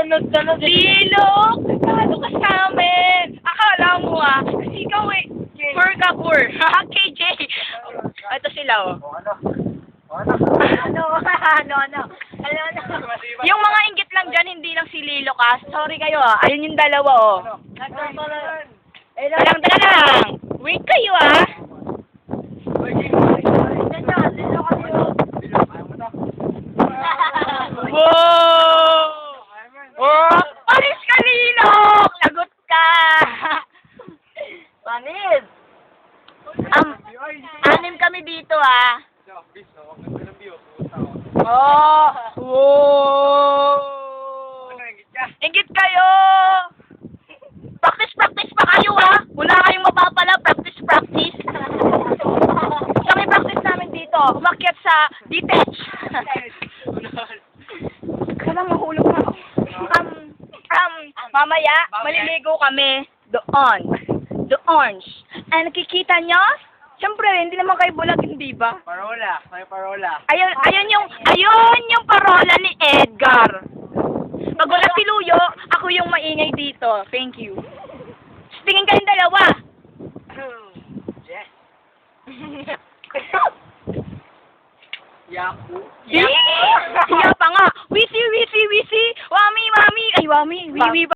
Lilo! Talo ka sa amin! Akala mo kasi ikaw poor ka poor. KJ! Ito sila Yung mga inggit lang dyan, hindi lang si Lilo ka. Sorry kayo Ayun yung dalawa Talang. Wait kayo Wow! Oh! Panis ka, Lilo! Lagot ka! Panis! Anim kami dito Oh! Wow! Inggit kayo! Practice pa kayo Wala kayong mapapala. Practice. So, may practice namin dito. Umakyat sa detach. Kailang mahulog na mamaya, maliligo kami doon. Nakikita nyo? Siyempre, hindi naman kayo bulag, hindi ba? May parola. Ayun yung parola ni Edgar. Pag wala si Luyo, ako yung maingay dito. Thank you. Tingin kayong dalawa. Yes. Yaku. Siya pa nga. Wisi. Wami. Ay, wami. Wiwi.